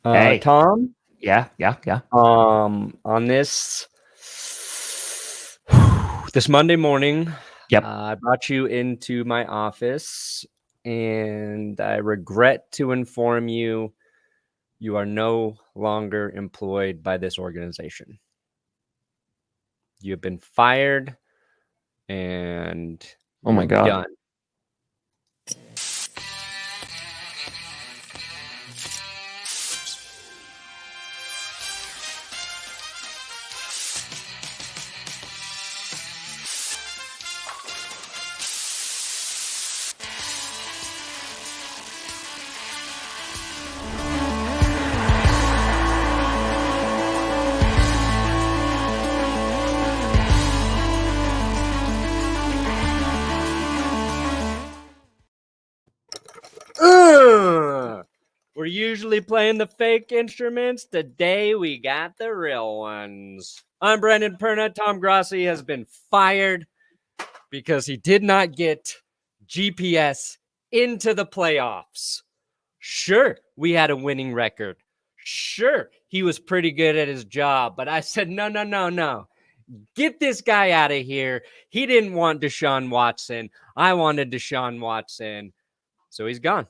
Hey. Tom. Yeah. On this Monday morning, Yep. I brought you into my office, and I regret to inform you, you are no longer employed by this organization. You have been fired, and Oh my God. done. We're usually playing the fake instruments. Today we got the real ones. I'm Brandon Perna. Tom Grossi has been fired because he did not get GPS into the playoffs. Sure, we had a winning record. Sure, he was pretty good at his job, but I said, no. Get this guy out of here. He didn't want Deshaun Watson. I wanted Deshaun Watson. So he's gone.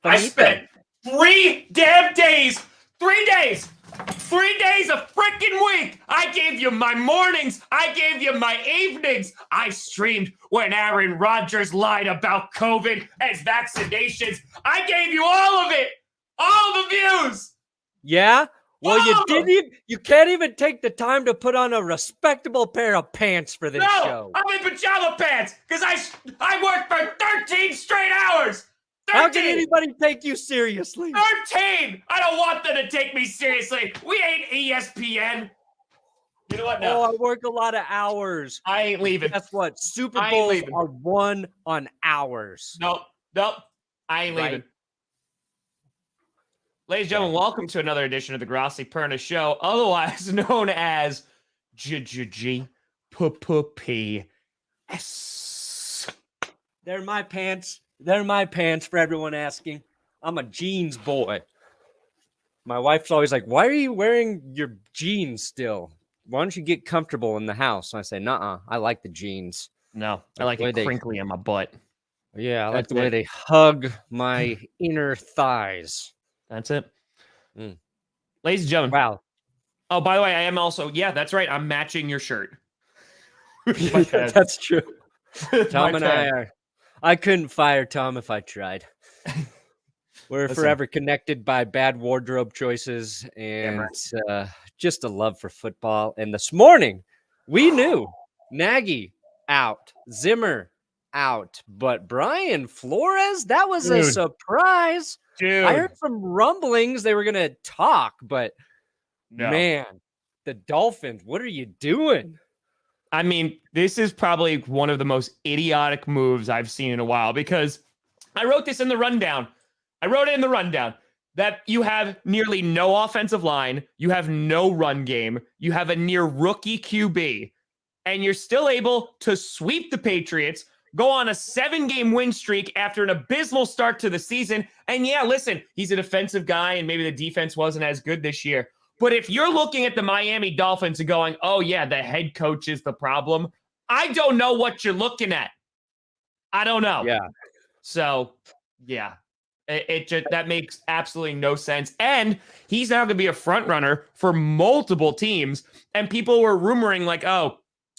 I spent 3 damn days, 3 days, 3 days a freaking week. I gave you my mornings. I gave you my evenings. I streamed when Aaron Rodgers lied about COVID as vaccinations. I gave you all of it, all the views. Yeah? Well, you can't even take the time to put on a respectable pair of pants for this show. I'm in pajama pants because I worked for 13 straight hours. 13. How can anybody take you seriously? 13! I don't want them to take me seriously. We ain't ESPN. You know what? No. Oh, I work a lot of hours. I ain't leaving. Guess what? Super Bowls are won on hours. Nope. I ain't leaving. Ladies and gentlemen, welcome to another edition of the Grossi Perna Show, otherwise known as GGGPPS. They're my pants. They're my pants, for everyone asking. I'm a jeans boy. My wife's always like, why are you wearing your jeans still? Why don't you get comfortable in the house? And I say, nuh-uh, I like the jeans. No, I like it crinkly on my butt. Yeah, I like the way they hug my inner thighs. That's it. Ladies and gentlemen. Wow. Oh, by the way, I am also, that's right, I'm matching your shirt. That's true. Tom and I couldn't fire Tom if I tried. We're forever connected by bad wardrobe choices and just a love for football. And this morning, we knew Nagy out, Zimmer out, but Brian Flores, that was a surprise. Dude. I heard some rumblings they were going to talk, but man, the Dolphins, what are you doing? I mean, this is probably one of the most idiotic moves I've seen in a while because I wrote this in the rundown. That you have nearly no offensive line, you have no run game, you have a near rookie QB, and you're still able to sweep the Patriots, go on a 7-game win streak after an abysmal start to the season. And yeah, listen, he's a defensive guy and maybe the defense wasn't as good this year. But if you're looking at the Miami Dolphins and going, oh yeah, the head coach is the problem, I don't know what you're looking at. I don't know. Yeah. So, yeah. It just, that makes absolutely no sense. And he's now going to be a front runner for multiple teams. And people were rumoring like, oh,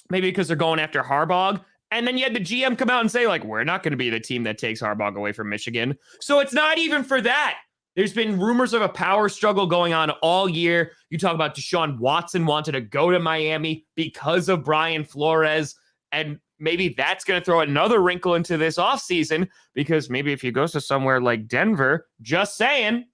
maybe because they're going after Harbaugh. And then you had the GM come out and say like, we're not going to be the team that takes Harbaugh away from Michigan. So it's not even for that. There's been rumors of a power struggle going on all year. You talk about Deshaun Watson wanted to go to Miami because of Brian Flores. And maybe that's going to throw another wrinkle into this offseason because maybe if he goes to somewhere like Denver, just saying.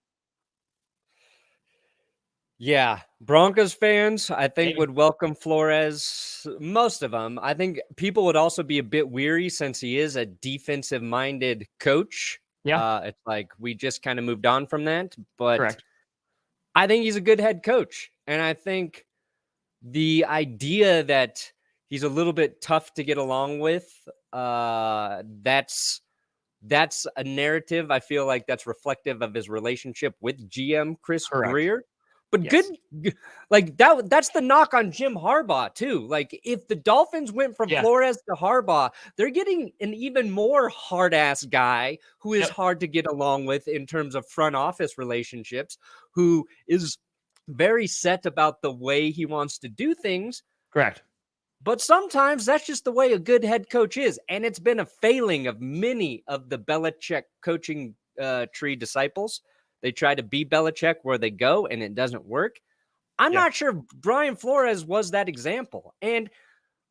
Yeah, Broncos fans, I think, would welcome Flores. Most of them. I think people would also be a bit weary since he is a defensive-minded coach. Yeah. It's like we just kind of moved on from that. But correct. I think he's a good head coach. And I think the idea that he's a little bit tough to get along with, that's that's a narrative. I feel like that's reflective of his relationship with GM Chris Correct. Greer. But Yes. like that's the knock on Jim Harbaugh too. Like if the Dolphins went from Flores to Harbaugh, they're getting an even more hard ass guy who is hard to get along with in terms of front office relationships, who is very set about the way he wants to do things. Correct. But sometimes that's just the way a good head coach is. And it's been a failing of many of the Belichick coaching tree disciples. They try to be Belichick where they go, and it doesn't work. I'm not sure Brian Flores was that example. And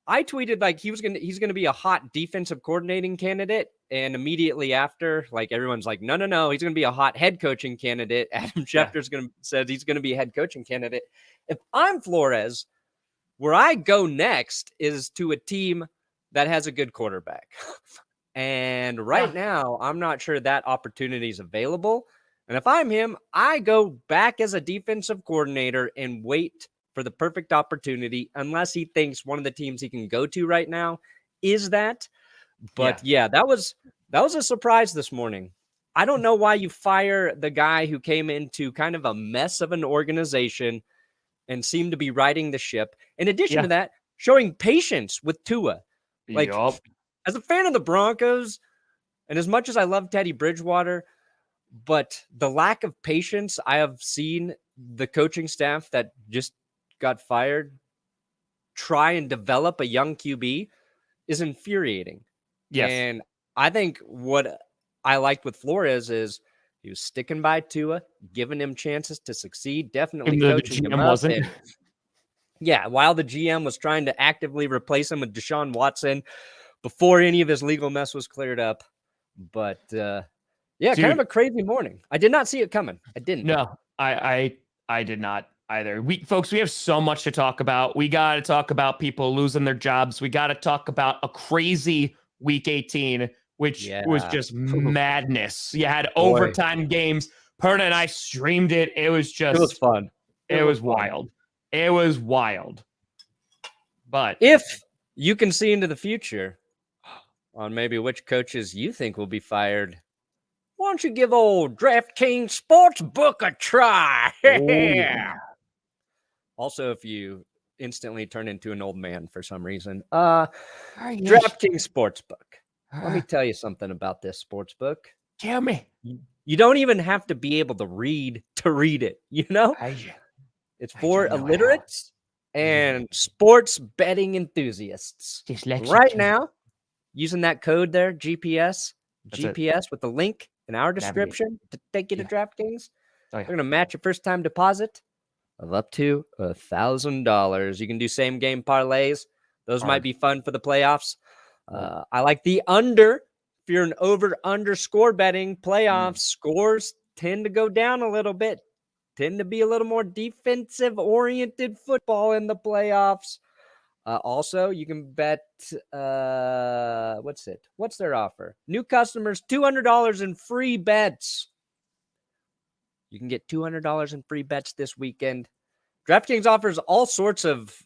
I tweeted like he's gonna be a hot defensive coordinating candidate, and immediately after, like everyone's like, no, he's gonna be a hot head coaching candidate. Adam Schefter's says he's gonna be a head coaching candidate. If I'm Flores, where I go next is to a team that has a good quarterback. And right now, I'm not sure that opportunity is available. And if I'm him, I go back as a defensive coordinator and wait for the perfect opportunity, unless he thinks one of the teams he can go to right now is that. But that was a surprise this morning. I don't know why you fire the guy who came into kind of a mess of an organization and seemed to be riding the ship. In addition to that, showing patience with Tua. Like, as a fan of the Broncos, and as much as I love Teddy Bridgewater, but the lack of patience I have seen the coaching staff that just got fired try and develop a young QB is infuriating. Yes. And I think what I liked with Flores is he was sticking by Tua, giving him chances to succeed, definitely coaching him up. While the GM was trying to actively replace him with Deshaun Watson before any of his legal mess was cleared up. But kind of a crazy morning. I did not see it coming. I didn't. No, I did not either. We have so much to talk about. We got to talk about people losing their jobs. We got to talk about a crazy week 18, which was just madness. You had overtime games. Perna and I streamed it. It was fun. It was wild. It was wild. But if you can see into the future on maybe which coaches you think will be fired, why don't you give old DraftKings Sportsbook a try? Also, if you instantly turn into an old man for some reason, DraftKings Sportsbook. Let me tell you something about this sportsbook. Tell me. You don't even have to be able to read it, you know? It's for illiterates and sports betting enthusiasts. Right now, using that code there, GPS with the link in our description to take you to DraftKings. They're going to match your first-time deposit of up to $1,000. You can do same-game parlays. Those might be fun for the playoffs. I like the under. If you're an over-under score betting, playoffs scores tend to go down a little bit. Tend to be a little more defensive-oriented football in the playoffs. Also, you can bet, what's their offer? New customers, $200 in free bets. You can get $200 in free bets this weekend. DraftKings offers all sorts of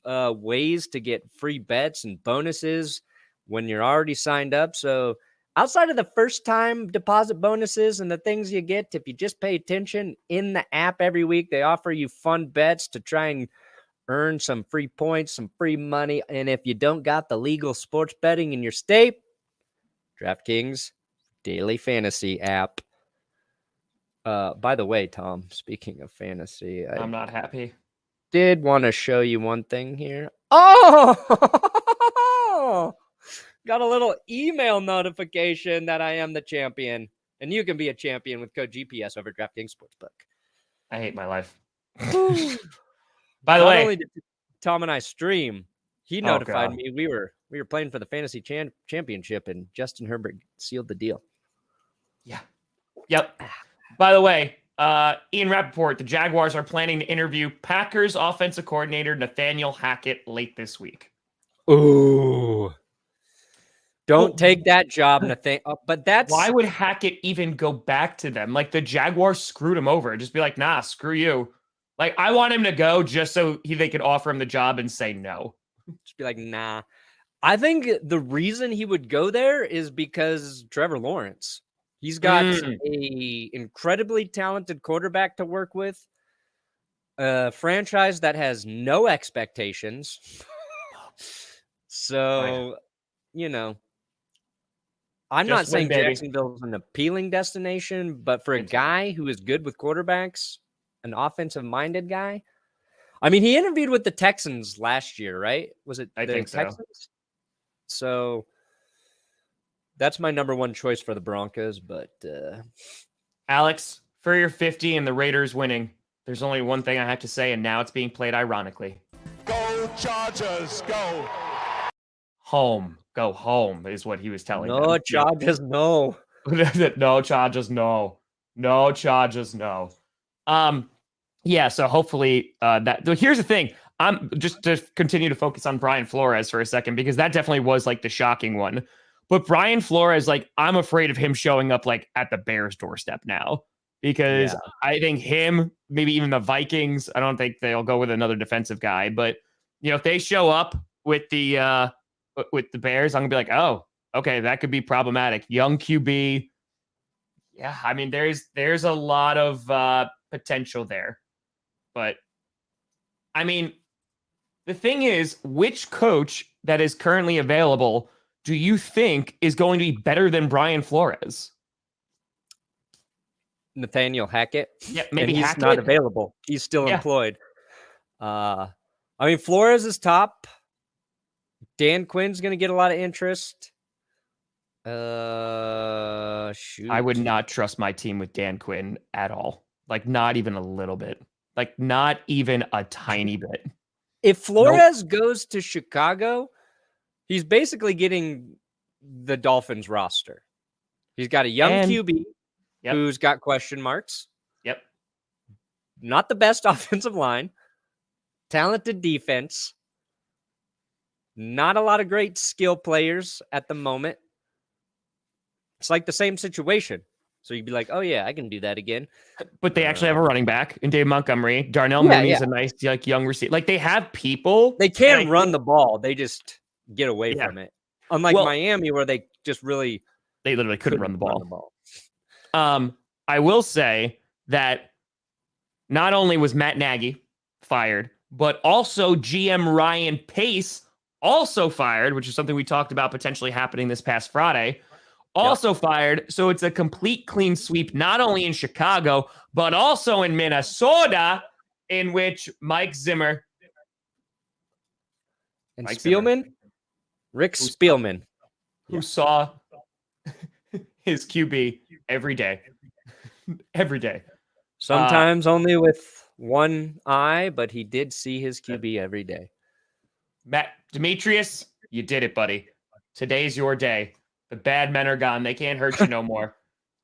ways to get free bets and bonuses when you're already signed up. So outside of the first-time deposit bonuses and the things you get, if you just pay attention in the app every week, they offer you fun bets to try and earn some free points, some free money. And if you don't got the legal sports betting in your state, DraftKings Daily Fantasy app. By the way, Tom, speaking of fantasy, I'm not happy. Did want to show you one thing here. Oh, got a little email notification that I am the champion. And you can be a champion with code GPS over DraftKings Sportsbook. I hate my life. By the way, not only did Tom and I stream, he notified me we were playing for the fantasy championship, and Justin Herbert sealed the deal. Yeah. Yep. By the way, Ian Rappaport, the Jaguars are planning to interview Packers offensive coordinator Nathaniel Hackett late this week. Ooh. Don't take that job, Nathaniel. But that's... Why would Hackett even go back to them? Like, the Jaguars screwed him over. Just be like, nah, screw you. Like, I want him to go just so they could offer him the job and say no. Just be like, nah. I think the reason he would go there is because Trevor Lawrence. He's got a incredibly talented quarterback to work with, a franchise that has no expectations. So, I'm not saying Jacksonville's an appealing destination, but for a guy who is good with quarterbacks, an offensive-minded guy, I mean, he interviewed with the Texans last year, right? Was it the Texans? So that's my number one choice for the Broncos. But Alex, for your 50 and the Raiders winning, there's only one thing I have to say, and now it's being played ironically. Go Chargers, go. Home. Go home is what he was telling them. No Chargers, no. No Chargers, no. No Chargers, no. Yeah, so hopefully here's the thing. I'm just to continue to focus on Brian Flores for a second, because that definitely was like the shocking one. But Brian Flores, like, I'm afraid of him showing up like at the Bears doorstep now, because I think him, maybe even the Vikings, I don't think they'll go with another defensive guy, but if they show up with the Bears, I'm gonna be like, oh, okay, that could be problematic. Young QB. Yeah, I mean, there's a lot of potential there. But, I mean, the thing is, which coach that is currently available do you think is going to be better than Brian Flores? Nathaniel Hackett. Yeah, maybe he's Hackett. Not available. He's still employed. I mean, Flores is top. Dan Quinn's going to get a lot of interest. Shoot. I would not trust my team with Dan Quinn at all. Like, not even a little bit. Like, not even a tiny bit. If Flores goes to Chicago, he's basically getting the Dolphins roster. He's got a young QB who's got question marks. Yep. Not the best offensive line. Talented defense. Not a lot of great skill players at the moment. It's like the same situation. So you'd be like, oh, yeah, I can do that again. But they actually have a running back in Dave Montgomery. Darnell Mooney's a nice, like, young receiver. Like, they have people. They can run the ball. They just get away from it. Unlike Miami, where they just really... They literally couldn't run the ball. I will say that not only was Matt Nagy fired, but also GM Ryan Pace also fired, which is something we talked about potentially happening this past Friday. Also fired, so it's a complete clean sweep, not only in Chicago, but also in Minnesota, in which Mike Zimmer and Rick Spielman, who saw his QB every day. Sometimes only with one eye, but he did see his QB every day. Matt Demetrius, you did it, buddy. Today's your day. The bad men are gone. They can't hurt you no more.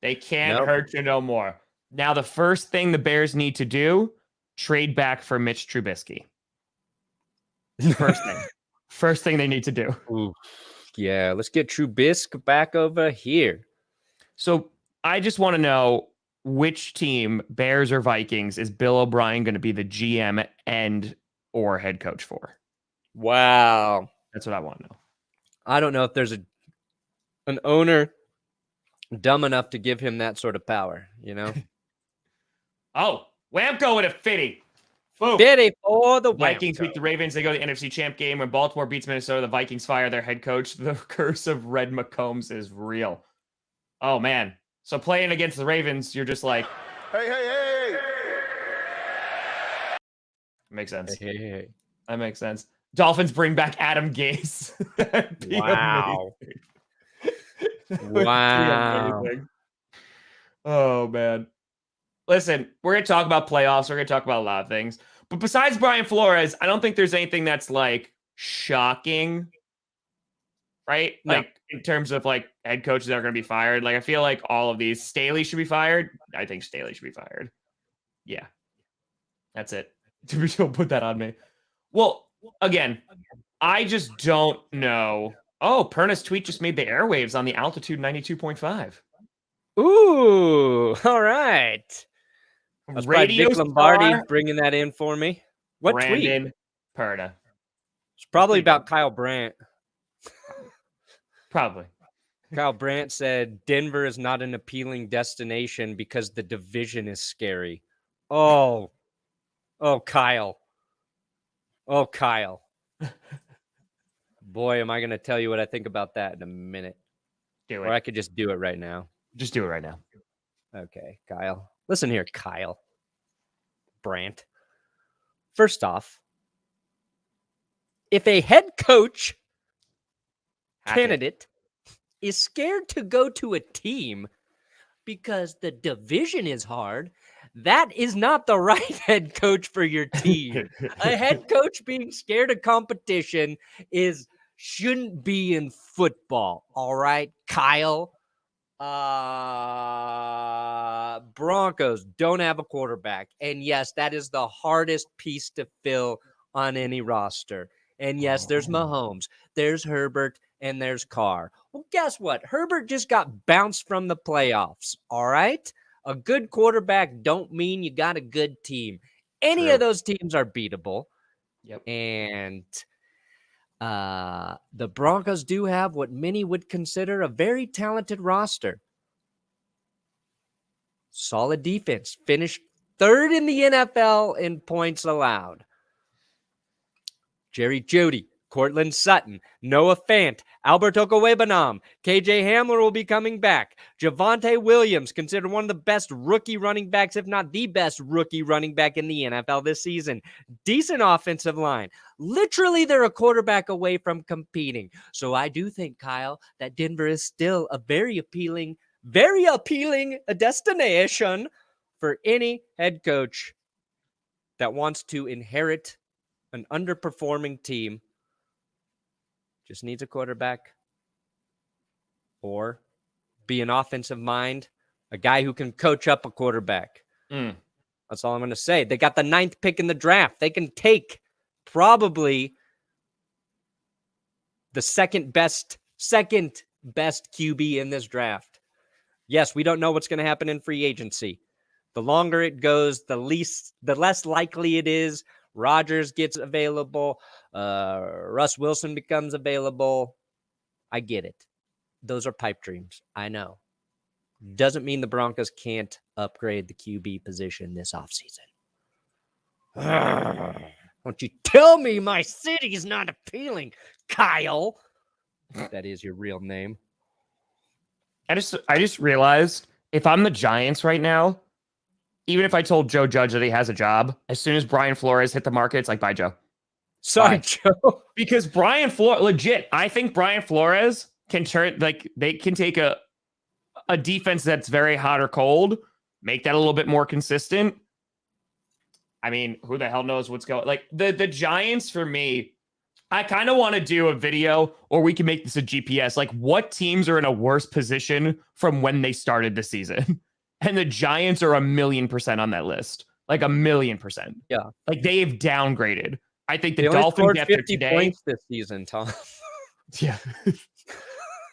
They can't hurt you no more. Now, the first thing the Bears need to do, trade back for Mitch Trubisky. First thing they need to do. Ooh, yeah, let's get Trubisky back over here. So I just want to know, which team, Bears or Vikings, is Bill O'Brien going to be the GM and or head coach for? Wow. That's what I want to know. I don't know if there's an owner dumb enough to give him that sort of power, Whamco with a fitty. Boom. Fitty for the Vikings beat the Ravens. They go to the NFC Champ game. When Baltimore beats Minnesota, the Vikings fire their head coach. The curse of Red McCombs is real. Oh, man. So playing against the Ravens, you're just like, hey. Makes sense. Hey. That makes sense. Dolphins bring back Adam Gase. Wow. Wow. Oh, man. Listen, we're going to talk about playoffs. We're going to talk about a lot of things. But besides Brian Flores, I don't think there's anything that's like shocking, right? No. Like in terms of like head coaches that are going to be fired. Like I feel like all of these. Staley should be fired. I think Staley should be fired. Yeah. That's it. Don't put that on me. Well, again, I just don't know. Oh, Perna's tweet just made the airwaves on the altitude 92.5. Ooh, all right. That's Radio Vic Lombardi star bringing that in for me. What Brandon tweet? Perna. It's probably about Kyle Brandt. Probably. Kyle Brandt said Denver is not an appealing destination because the division is scary. Oh, Kyle. Oh, Kyle. Boy, am I going to tell you what I think about that in a minute. Do Or it. I could just do it right now. Just do it right now. Okay, Kyle. Listen here, Kyle Brandt. First off, if a head coach candidate is scared to go to a team because the division is hard, that is not the right head coach for your team. A head coach being scared of competition shouldn't be in football. All right, Kyle. Broncos don't have a quarterback. And yes, that is the hardest piece to fill on any roster. And yes, there's Mahomes, there's Herbert, and there's Carr. Well, guess what? Herbert just got bounced from the playoffs. All right? A good quarterback don't mean you got a good team. Any of those teams are beatable. Yep. And the Broncos do have what many would consider a very talented roster. Solid defense. Finished third in the NFL in points allowed. Jerry Jeudy, Cortland Sutton, Noah Fant, Albert Okwuegbunam, KJ Hamler will be coming back. Javonte Williams, considered one of the best rookie running backs, if not the best rookie running back in the NFL this season. Decent offensive line. Literally, they're a quarterback away from competing. So I do think, Kyle, that Denver is still a very appealing destination for any head coach that wants to inherit an underperforming team. Just needs a quarterback or be an offensive mind, a guy who can coach up a quarterback. That's all I'm going to say. They got the 9th pick in the draft. They can take probably the second best QB in this draft. Yes, we don't know what's going to happen in free agency. The longer it goes, the less likely it is Rodgers gets available. Russ Wilson becomes available. I get it. Those are pipe dreams. I know. Doesn't mean the Broncos can't upgrade the QB position this offseason. Don't you tell me my city's not appealing, Kyle. That is your real name. I just realized if I'm the Giants right now, even if I told Joe Judge that he has a job, as soon as Brian Flores hit the market, it's like, bye, Joe. Sorry, Bye. Joe. Because Brian Flores, legit, I think Brian Flores can turn, like, they can take a defense that's very hot or cold, make that a little bit more consistent. I mean, who the hell knows what's going, like, the Giants, for me, I kind of want to do a video, or we can make this a GPS, like, what teams are in a worse position from when they started the season. And the Giants are 1,000,000% on that list. Like 1,000,000%. Yeah. Like they've downgraded. I think the They only Dolphins scored after 50 today. points this season, Tom. Yeah.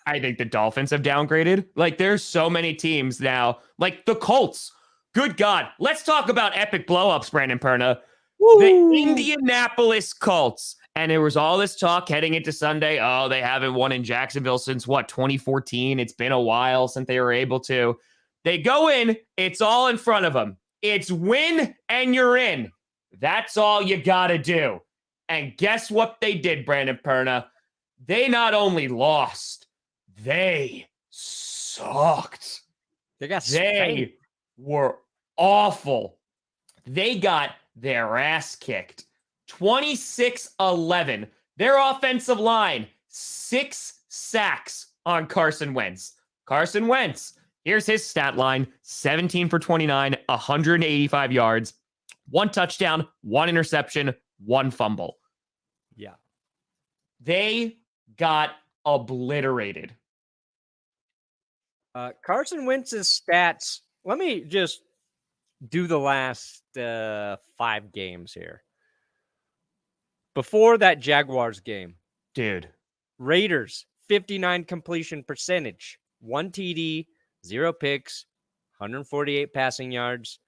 I think the Dolphins have downgraded. Like there's so many teams now. Like the Colts. Good God. Let's talk about epic blowups, Brandon Perna. Woo! The Indianapolis Colts. And there was all this talk heading into Sunday. Oh, they haven't won in Jacksonville since what, 2014? It's been a while since they were able to. They go in, it's all in front of them. It's win and you're in. That's all you got to do. And guess what they did, Brandon Perna? They not only lost, they sucked. They were awful. They got their ass kicked. 26-11. Their offensive line, 6 sacks on Carson Wentz. Carson Wentz. Here's his stat line, 17 for 29, 185 yards, 1 touchdown, 1 interception, 1 fumble. Yeah. They got obliterated. Carson Wentz's stats, let me just do the last 5 games here. Before that Jaguars game. Dude. Raiders, 59 completion percentage, 1 TD, 0 picks, 148 passing yards,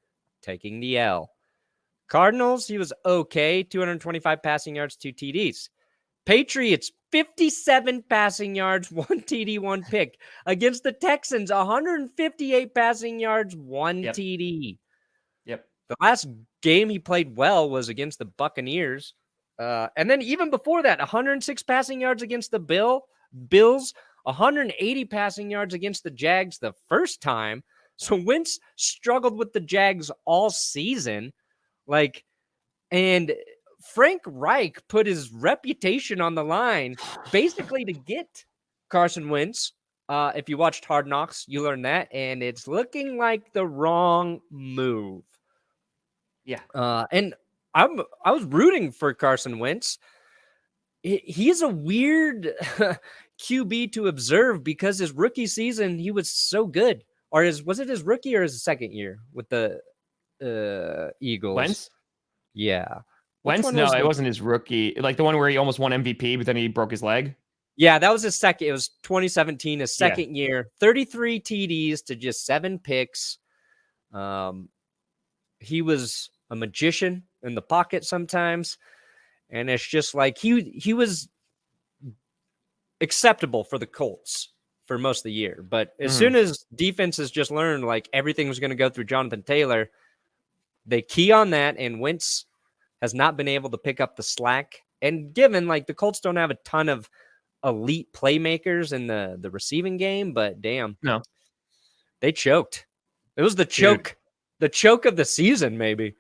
taking the L. Cardinals, he was okay, 225 passing yards, 2 TDs. Patriots, 57 passing yards, 1 TD, 1 pick. Against the Texans, 158 passing yards, 1 TD. Yep. The last game he played well was against the Buccaneers. And then even before that, 106 passing yards against the Bills, 180 passing yards against the Jags the first time. So Wentz struggled with the Jags all season. And Frank Reich put his reputation on the line basically to get Carson Wentz. If you watched Hard Knocks, you learned that. And it's looking like the wrong move. Yeah. And I was rooting for Carson Wentz. He's a weird QB to observe because his rookie season, he was so good. Or was it his rookie or his second year with the Eagles? Wentz? Yeah. Wentz? No, it wasn't his rookie. Like the one where he almost won MVP, but then he broke his leg. Yeah, that was his second. It was 2017, his second year. 33 TDs to just 7 picks. He was a magician in the pocket sometimes. And it's just like he was acceptable for the Colts for most of the year. But as soon as defenses just learned like everything was going to go through Jonathan Taylor, they key on that, and Wentz has not been able to pick up the slack. And given like the Colts don't have a ton of elite playmakers in the receiving game, but damn, no, they choked. It was the choke, the choke of the season, maybe.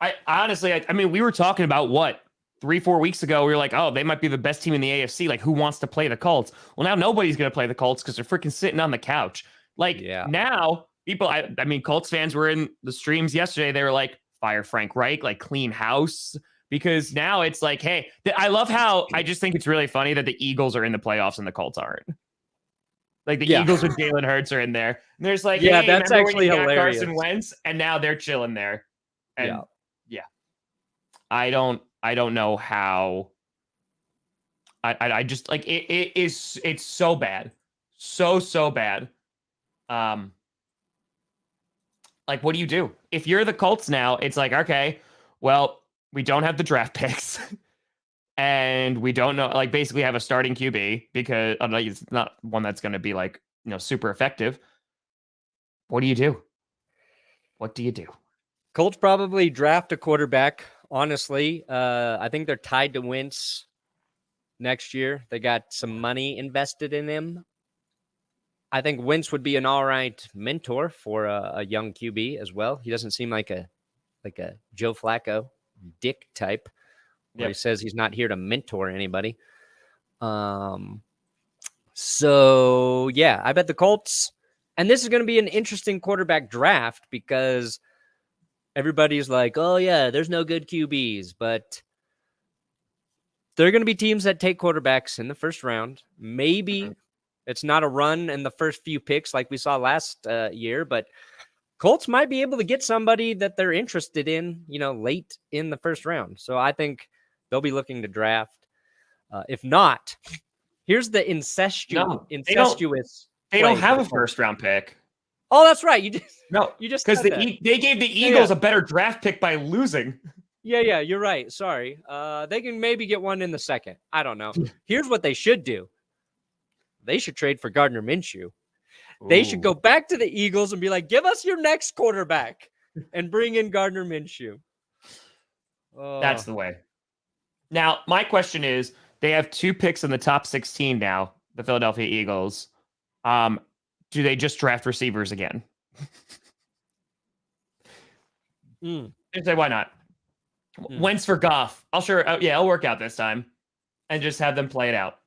I honestly, I mean, we were talking about what 3-4 weeks ago. We were like, oh, they might be the best team in the AFC. Like, who wants to play the Colts? Well, now nobody's going to play the Colts because they're freaking sitting on the couch. Like now, people. I mean, Colts fans were in the streams yesterday. They were like, fire Frank Reich, like clean house. Because now it's like, hey, I love how I just think it's really funny that the Eagles are in the playoffs and the Colts aren't. Like the Eagles with Jalen Hurts are in there. And there's like, hey, that's actually hilarious. Carson Wentz, and now they're chilling there. And I don't know how. I just like it's so bad, so bad. Like, what do you do if you're the Colts now? It's like, okay, well, we don't have the draft picks, and we don't know, like, basically have a starting QB because it's not one that's going to be like, super effective. What do you do? What do you do? Colts probably draft a quarterback. Honestly, I think they're tied to Wentz next year. They got some money invested in him. I think Wentz would be an all right mentor for a young QB as well. He doesn't seem like a Joe Flacco dick type where he says he's not here to mentor anybody. So yeah, I bet the Colts, and this is going to be an interesting quarterback draft because everybody's like, oh yeah, there's no good QBs, but there are going to be teams that take quarterbacks in the first round. Maybe it's not a run in the first few picks like we saw last year, but Colts might be able to get somebody that they're interested in, late in the first round. So I think they'll be looking to draft. If not, here's the incestuous. They don't have a first round pick. Oh, that's right. You just because they gave the Eagles a better draft pick by losing. Yeah, you're right. Sorry. They can maybe get one in the second. I don't know. Here's what they should do. They should trade for Gardner Minshew. They should go back to the Eagles and be like, give us your next quarterback and bring in Gardner Minshew. That's the way. Now, my question is, they have 2 picks in the top 16 now, the Philadelphia Eagles. Do they just draft receivers again? Say, why not? Wentz for Goff. I'll work out this time and just have them play it out.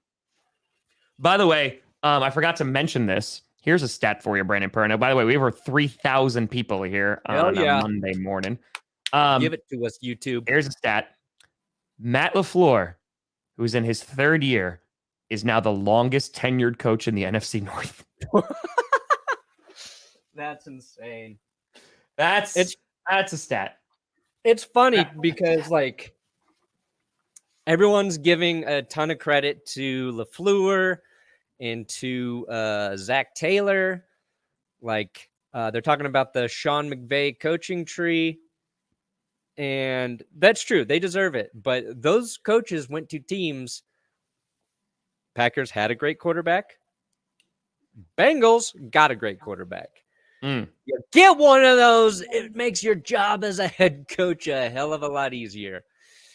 By the way, I forgot to mention this. Here's a stat for you, Brandon Perna. By the way, we have over 3,000 people here on a Monday morning. Give it to us, YouTube. Here's a stat. Matt LaFleur, who's in his 3rd year, is now the longest tenured coach in the NFC North. That's insane. That's a stat. It's funny because like everyone's giving a ton of credit to LaFleur and to Zach Taylor. Like they're talking about the Sean McVay coaching tree. And that's true. They deserve it. But those coaches went to teams Packers had a great quarterback. Bengals got a great quarterback. You get one of those, it makes your job as a head coach a hell of a lot easier.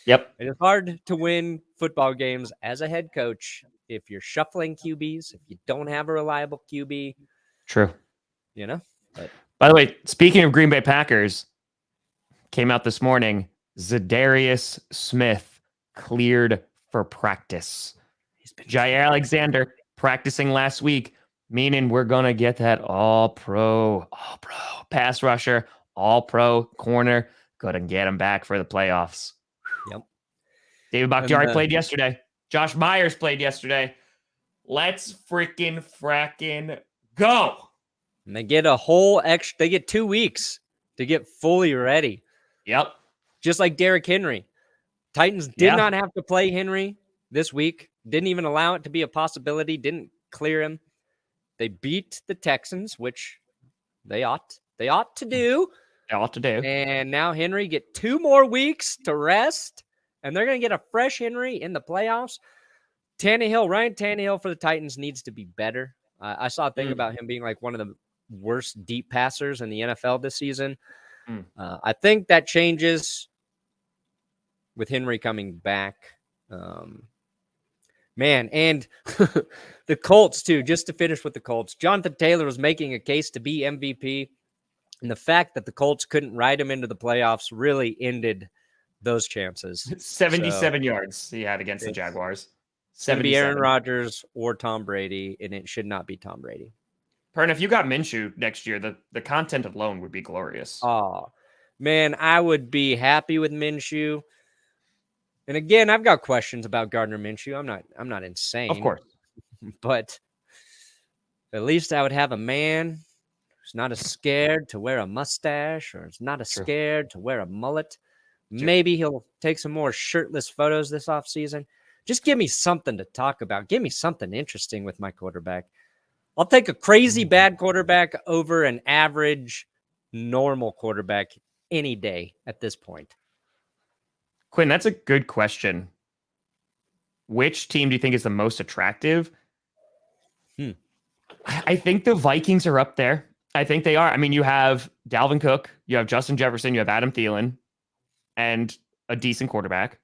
Yep. It is hard to win football games as a head coach if you're shuffling QBs, if you don't have a reliable QB. True. But by the way, speaking of Green Bay Packers, came out this morning, Zadarius Smith cleared for practice. Jair Alexander practicing last week, meaning we're going to get that all-pro pass rusher, all-pro corner. Go and get him back for the playoffs. Yep. David Bakhtiari played yesterday. Josh Myers played yesterday. Let's fracking go. And they get they get 2 weeks to get fully ready. Yep. Just like Derrick Henry. Titans did not have to play Henry this week. Didn't even allow it to be a possibility. Didn't clear him. They beat the Texans, which they ought to do. They ought to do. And now Henry get 2 more weeks to rest. And they're going to get a fresh Henry in the playoffs. Ryan Tannehill for the Titans needs to be better. I saw a thing about him being like one of the worst deep passers in the NFL this season. I think that changes with Henry coming back. Man, and the Colts too, just to finish with the Colts. Jonathan Taylor was making a case to be MVP. And the fact that the Colts couldn't ride him into the playoffs really ended those chances. 77 yards he had against the Jaguars. It's going to be Aaron Rodgers or Tom Brady, and it should not be Tom Brady. Perna, if you got Minshew next year, the content alone would be glorious. Oh, man, I would be happy with Minshew. And again, I've got questions about Gardner Minshew. I'm not insane. Of course. But at least I would have a man who's not as scared to wear a mustache or is not as scared to wear a mullet. Maybe he'll take some more shirtless photos this offseason. Just give me something to talk about. Give me something interesting with my quarterback. I'll take a crazy bad quarterback over an average, normal quarterback any day at this point. Quinn, that's a good question. Which team do you think is the most attractive? I think the Vikings are up there. I think they are. I mean, you have Dalvin Cook, you have Justin Jefferson, you have Adam Thielen, and a decent quarterback.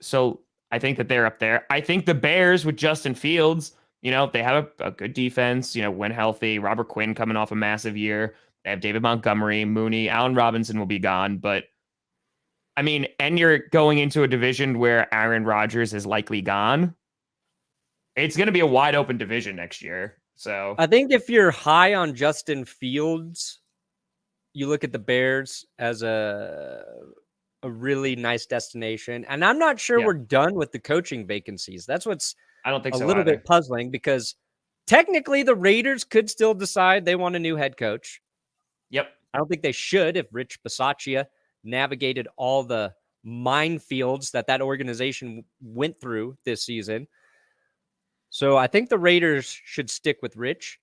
So I think that they're up there. I think the Bears with Justin Fields, they have a good defense, when healthy. Robert Quinn coming off a massive year. They have David Montgomery, Mooney, Allen Robinson will be gone. But, I mean, and you're going into a division where Aaron Rodgers is likely gone. It's going to be a wide open division next year. So I think if you're high on Justin Fields, you look at the Bears as a really nice destination. And I'm not sure we're done with the coaching vacancies. That's what's I don't think a little bit puzzling, because technically the Raiders could still decide they want a new head coach. Yep. I don't think they should if Rich Bisaccia navigated all the minefields that organization went through this season. So I think the Raiders should stick with Rich.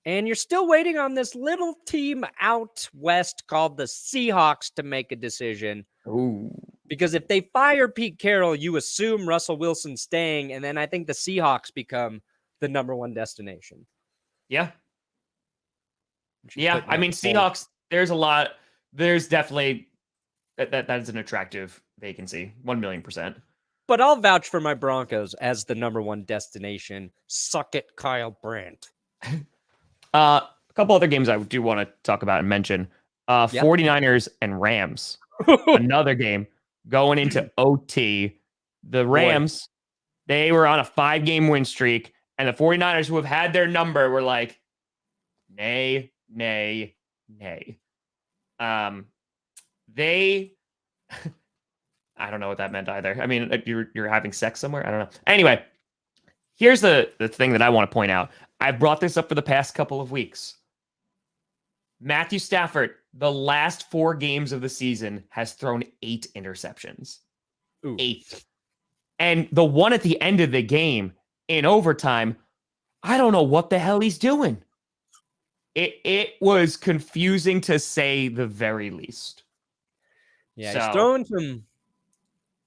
And you're still waiting on this little team out west called the Seahawks to make a decision. Ooh. Because if they fire Pete Carroll, you assume Russell Wilson's staying, and then I think the Seahawks become the number one destination. Yeah. Yeah, I mean, Seahawks, there's definitely, that is an attractive vacancy, 1,000,000%. But I'll vouch for my Broncos as the number one destination. Suck it, Kyle Brandt. A couple other games I do want to talk about and mention. 49ers and Rams. Another game going into OT. The Rams, they were on a 5-game win streak, and the 49ers, who have had their number, were like, nay, nay, nay. I don't know what that meant either. I mean, you're having sex somewhere? I don't know. Anyway, here's the thing that I want to point out. I've brought this up for the past couple of weeks. Matthew Stafford, the last 4 games of the season, has thrown 8 interceptions. Ooh. 8. And the one at the end of the game in overtime, I don't know what the hell he's doing. It was confusing to say the very least. Yeah, he's throwing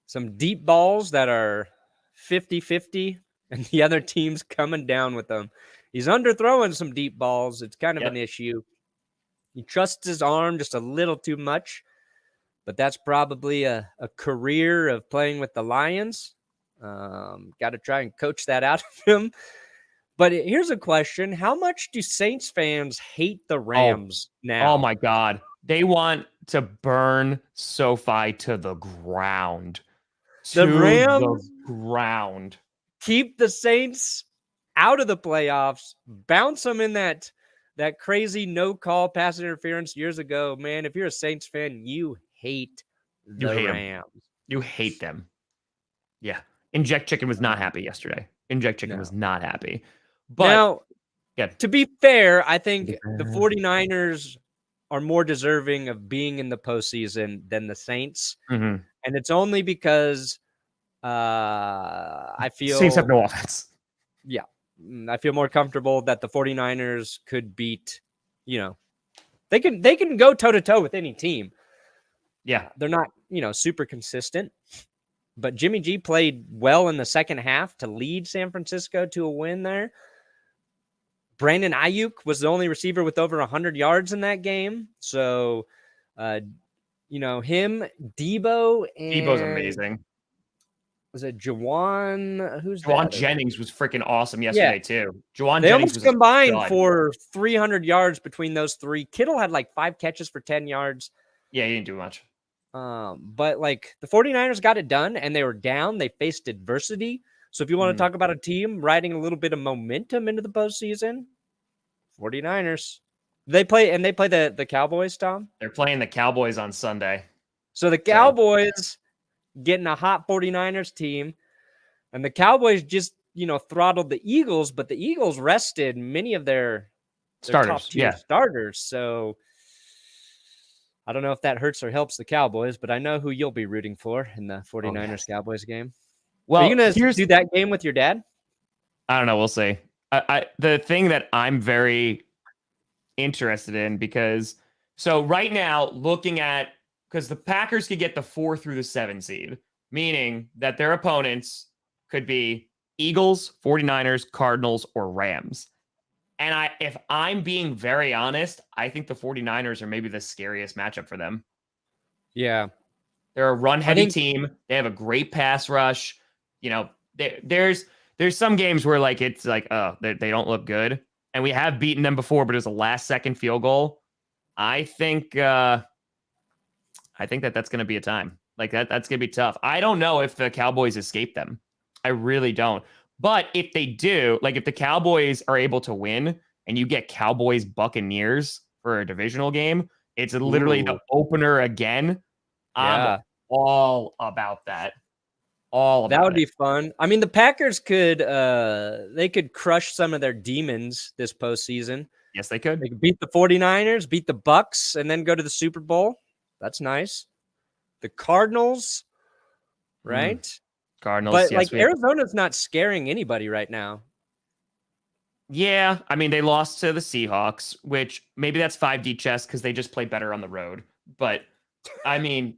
some deep balls that are 50-50 and the other team's coming down with him. He's underthrowing some deep balls. It's kind of an issue. He trusts his arm just a little too much, but that's probably a career of playing with the Lions. Got to try and coach that out of him. But here's a question. How much do Saints fans hate the Rams now? Oh, my God. They want to burn SoFi to the ground. The Rams ground. Keep the Saints out of the playoffs. Bounce them in that crazy no-call pass interference years ago. Man, if you're a Saints fan, you hate the Rams. You hate them. Yeah. Inject Chicken was not happy yesterday. Inject Chicken was not happy. But now, to be fair, I think the 49ers are more deserving of being in the postseason than the Saints. Mm-hmm. And it's only because I feel Saints have no offense. Yeah. I feel more comfortable that the 49ers could beat, they can go toe to toe with any team. Yeah. They're not, super consistent, but Jimmy G played well in the second half to lead San Francisco to a win there. Brandon Ayuk was the only receiver with over 100 yards in that game. So, him, Debo, and Debo's amazing. Was it Juwan? Juwan Jennings was freaking awesome yesterday too. Juwan they Jennings almost combined for 300 yards between those three. Kittle had like 5 catches for 10 yards. Yeah, he didn't do much. But like the 49ers got it done and they were down. They faced adversity. So if you want to talk about a team riding a little bit of momentum into the postseason, 49ers. They play the Cowboys, Tom? They're playing the Cowboys on Sunday. So the Cowboys getting a hot 49ers team, and the Cowboys just, throttled the Eagles, but the Eagles rested many of their starters, starters. So I don't know if that hurts or helps the Cowboys, but I know who you'll be rooting for in the 49ers Cowboys game. Well, are you going to do that game with your dad? I don't know. We'll see. The thing that I'm very interested in, because right now because the Packers could get the 4 through the 7 seed, meaning that their opponents could be Eagles, 49ers, Cardinals, or Rams. And if I'm being very honest, I think the 49ers are maybe the scariest matchup for them. Yeah. They're a run-heavy team. They have a great pass rush. There's some games where it's like, oh, they don't look good. And we have beaten them before, but it was a last-second field goal. I think that's going to be a time. That's going to be tough. I don't know if the Cowboys escape them. I really don't. But if they do, if the Cowboys are able to win and you get Cowboys Buccaneers for a divisional game, it's literally the opener again. I'm all about that. That would be fun. I mean, the Packers could crush some of their demons this postseason. Yes, they could. They could beat the 49ers, beat the Bucks, and then go to the Super Bowl. That's nice. The Cardinals, right? Cardinals. But yes, Arizona's not scaring anybody right now. Yeah, I mean, they lost to the Seahawks, which maybe that's 5D chess because they just play better on the road. But I mean,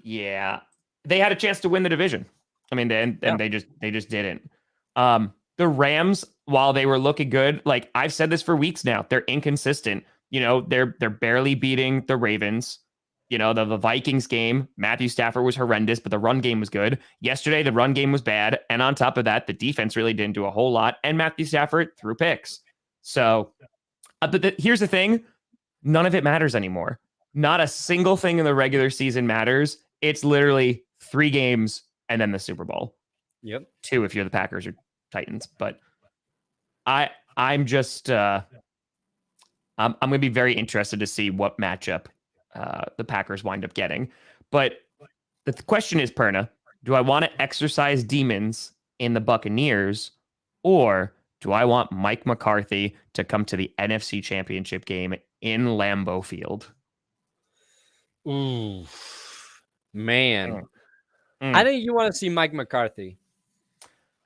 yeah, they had a chance to win the division. I mean, they just didn't. The Rams, while they were looking good, I've said this for weeks now, they're inconsistent. They're barely beating the Ravens. The Vikings game, Matthew Stafford was horrendous, but the run game was good. Yesterday, the run game was bad. And on top of that, the defense really didn't do a whole lot. And Matthew Stafford threw picks. So, but here's the thing. None of it matters anymore. Not a single thing in the regular season matters. It's literally 3 games and then the Super Bowl. Yep. 2 if you're the Packers or Titans. But I'm just I'm going to be very interested to see what matchup the Packers wind up getting. But the question is, Perna, do I want to exercise demons in the Buccaneers, or do I want Mike McCarthy to come to the NFC Championship game in Lambeau Field? Ooh, man. I think you want to see Mike McCarthy.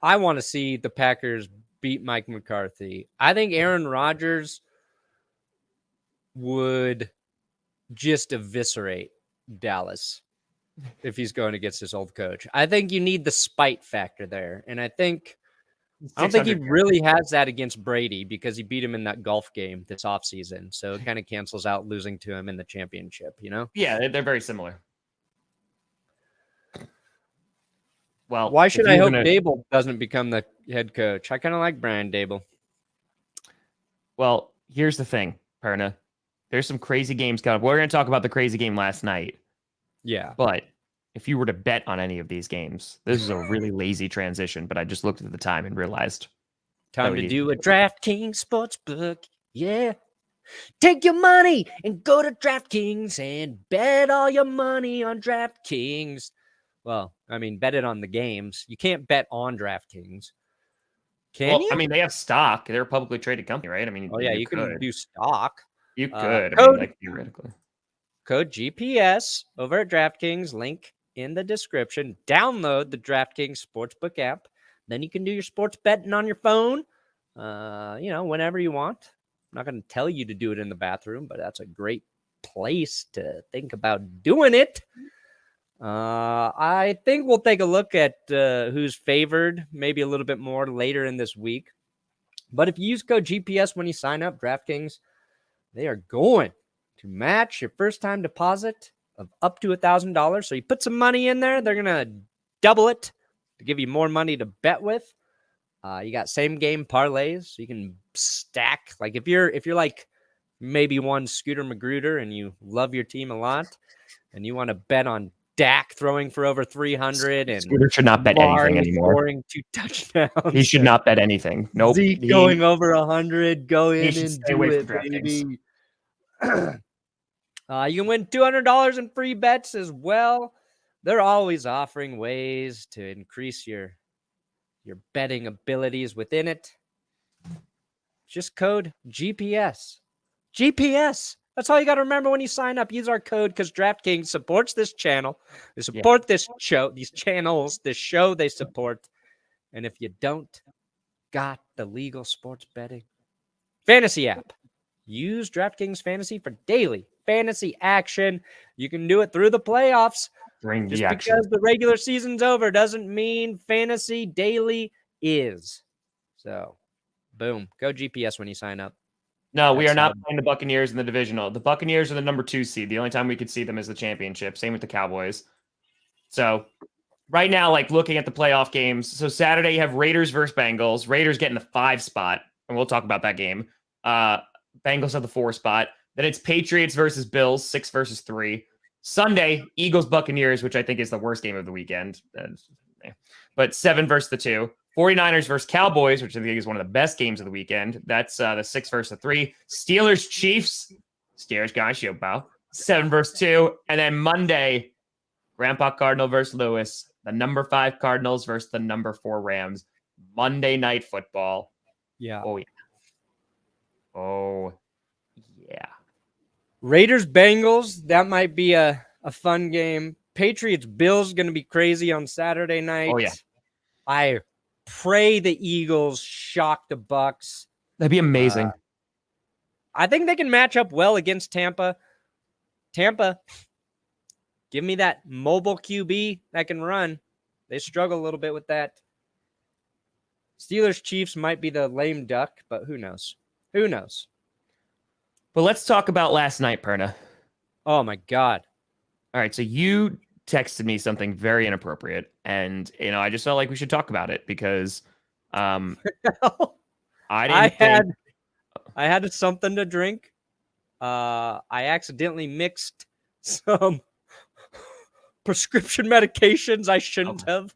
I want to see the Packers beat Mike McCarthy. I think Aaron Rodgers would just eviscerate Dallas if he's going against his old coach. I think you need the spite factor there. And I think I don't think he 600. really has that against Brady because he beat him in that golf game this offseason. So it kind of cancels out losing to him in the championship, you know? Yeah, they're very similar. Well, Why should I hope gonna... Dable doesn't become the head coach? I kind of like Brian Dable. Well, here's the thing, Perna. There's some crazy games coming up. We're going to talk about the crazy game last night. Yeah. But if you were to bet on any of these games, this is a really lazy transition, but I just looked at the time and realized. Time to do a DraftKings Sportsbook. Yeah. Take your money and go to DraftKings and bet all your money on DraftKings. Well, I mean, bet it on the games. You can't bet on DraftKings. Can you? I mean, they have stock. They're a publicly traded company, right? I mean, Oh, yeah, you can do stock. You could. Code, Theoretically. Code GPS over at DraftKings. Link in the description. Download the DraftKings Sportsbook app. Then you can do your sports betting on your phone, whenever you want. I'm not going to tell you to do it in the bathroom, but that's a great place to think about doing it. I think we'll take a look at who's favored maybe a little bit more later in this week. But if you use code GPS when you sign up, DraftKings, they are going to match your first-time deposit of up to $1,000. So you put some money in there, they're going to double it to give you more money to bet with. You got same game parlays, so you can stack. Like if you're like maybe one Scooter Magruder and you love your team a lot, and you want to bet on Dak throwing for over 300 and Scooter should not bet anything anymore. Scoring 2 touchdowns. He should not bet anything. Nope. Zeke going over 100. Go in and do it, baby. You can win $200 in free bets as well. They're always offering ways to increase your betting abilities within it. Just code GPS. GPS. That's all you got to remember when you sign up. Use our code because DraftKings supports this channel. They support this show, these channels, this show they support. And if you don't got the legal sports betting fantasy app, use DraftKings Fantasy for daily fantasy action. You can do it through the playoffs. Just because the regular season's over doesn't mean fantasy daily is. So, boom. Go GPS when you sign up. No, we are not playing the Buccaneers in the divisional. The Buccaneers are the number 2 seed. The only time we could see them is the championship. Same with the Cowboys. So, right now, like looking at the playoff games. So, Saturday, you have Raiders versus Bengals. Raiders getting the 5 spot, and we'll talk about that game. Bengals have the 4 spot. Then it's Patriots versus Bills, 6 versus 3. Sunday, Eagles Buccaneers, which I think is the worst game of the weekend. But 7 versus the 2. 49ers versus Cowboys, which I think is one of the best games of the weekend. That's the 6 versus the 3. Steelers Chiefs. Steelers guys, show bow. 7 versus 2. And then Monday, Grandpa Cardinal versus Lewis. The number 5 Cardinals versus the number 4 Rams. Monday Night Football. Yeah. Oh, yeah. Oh, yeah. Raiders Bengals, that might be a fun game. Patriots Bills going to be crazy on Saturday night. Oh, yeah. I pray the Eagles shock the Bucks. That'd be amazing. I think they can match up well against Tampa. Tampa, give me that mobile QB that can run. They struggle a little bit with that. Steelers Chiefs might be the lame duck, but who knows? Who knows? But let's talk about last night, Perna. Oh, my God. All right, so you texted me something very inappropriate, and I just felt like we should talk about it because I had something to drink. I accidentally mixed some prescription medications I shouldn't have.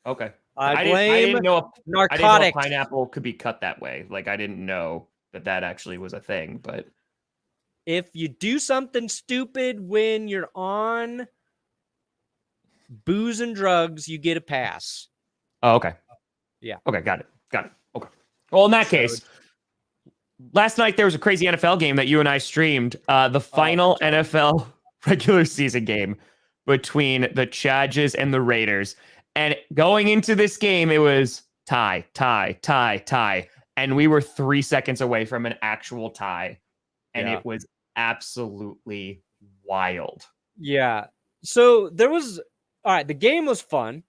Okay. I didn't know narcotics. I didn't know pineapple could be cut that way. Like I didn't know that actually was a thing, but if you do something stupid when you're on booze and drugs, you get a pass. Oh, okay. Yeah. Okay, got it. Okay. Well, in that case, last night there was a crazy NFL game that you and I streamed. The final NFL regular season game between the Chargers and the Raiders. And going into this game, it was tie. And we were 3 seconds away from an actual tie. And it was absolutely wild. Yeah. So there was, all right, the game was fun.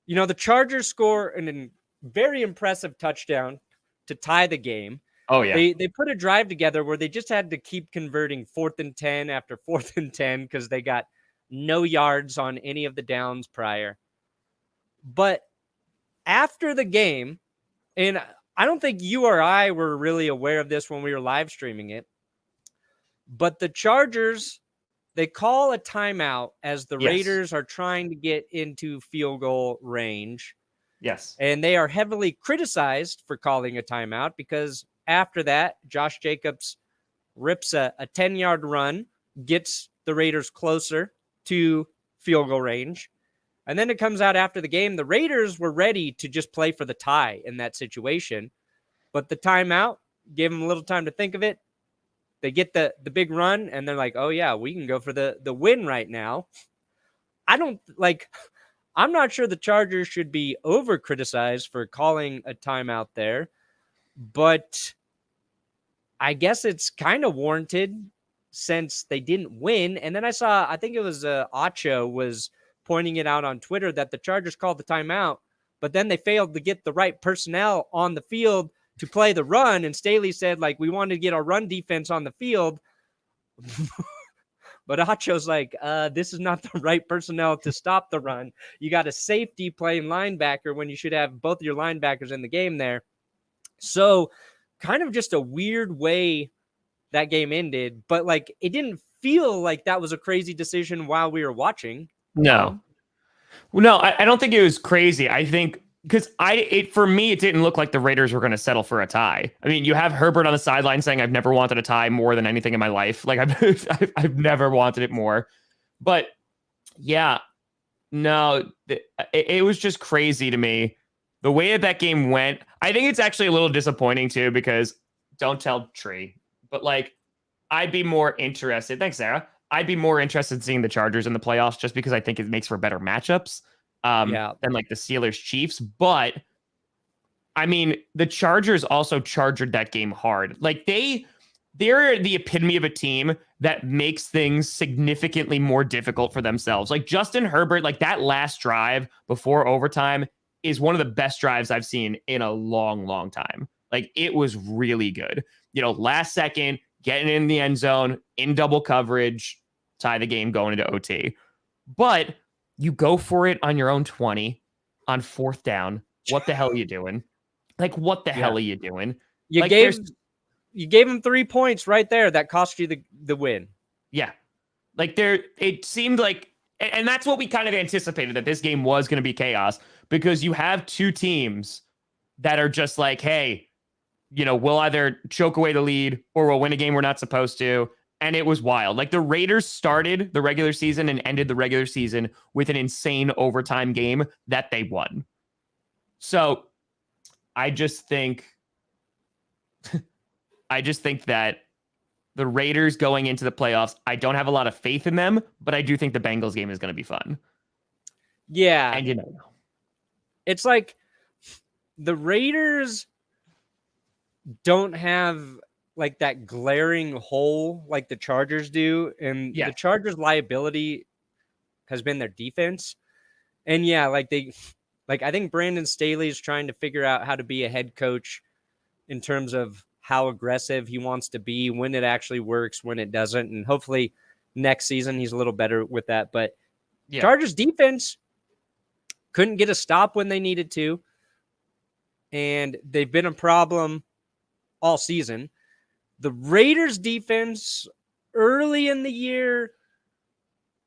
The Chargers score an very impressive touchdown to tie the game. Oh, yeah. They put a drive together where they just had to keep converting 4th and 10 after 4th and 10 because they got no yards on any of the downs prior. But after the game, and I don't think you or I were really aware of this when we were live streaming it, but the Chargers, they call a timeout as the Raiders are trying to get into field goal range. Yes. And they are heavily criticized for calling a timeout because after that, Josh Jacobs rips a 10-yard run, gets the Raiders closer to field goal range. And then it comes out after the game, the Raiders were ready to just play for the tie in that situation. But the timeout gave them a little time to think of it. They get the big run, and they're like, oh, yeah, we can go for the win right now. I'm not sure the Chargers should be over-criticized for calling a timeout there, but I guess it's kind of warranted since they didn't win. And then I think it was Acho was pointing it out on Twitter that the Chargers called the timeout, but then they failed to get the right personnel on the field to play the run. And Staley said, like, we wanted to get our run defense on the field. But Acho's like, this is not the right personnel to stop the run. You got a safety playing linebacker when you should have both of your linebackers in the game there. So kind of just a weird way that game ended. But, like, it didn't feel like that was a crazy decision while we were watching. No. Well, no, I don't think it was crazy. I think because for me, it didn't look like the Raiders were going to settle for a tie. I mean, you have Herbert on the sideline saying, I've never wanted a tie more than anything in my life. Like, I've never wanted it more. But yeah, no, it was just crazy to me. The way that game went, I think it's actually a little disappointing too, because don't tell Tree, but like, I'd be more interested. Thanks, Sarah. I'd be more interested in seeing the Chargers in the playoffs just because I think it makes for better matchups than like the Steelers Chiefs. But I mean, the Chargers also chargered that game hard. Like they're the epitome of a team that makes things significantly more difficult for themselves. Like Justin Herbert, like that last drive before overtime is one of the best drives I've seen in a long, long time. Like it was really good. You know, last second, getting in the end zone, in double coverage, tie the game going into OT. But you go for it on your own 20 on 4th down. What the hell are you doing? Like, what the hell are you doing? You gave him 3 points right there that cost you the win. Yeah. Like it seemed like, and that's what we kind of anticipated, that this game was going to be chaos, because you have two teams that are just like, hey, you know, we'll either choke away the lead or we'll win a game we're not supposed to. And it was wild. Like the Raiders started the regular season and ended the regular season with an insane overtime game that they won. So I just think that the Raiders going into the playoffs, I don't have a lot of faith in them, but I do think the Bengals game is going to be fun. Yeah. And you know, it's like the Raiders don't have like that glaring hole like the Chargers do. And the Chargers' liability has been their defense. And yeah, I think Brandon Staley is trying to figure out how to be a head coach in terms of how aggressive he wants to be, when it actually works, when it doesn't. And hopefully next season he's a little better with that. But Chargers defense couldn't get a stop when they needed to. And they've been a problem all season. The Raiders defense early in the year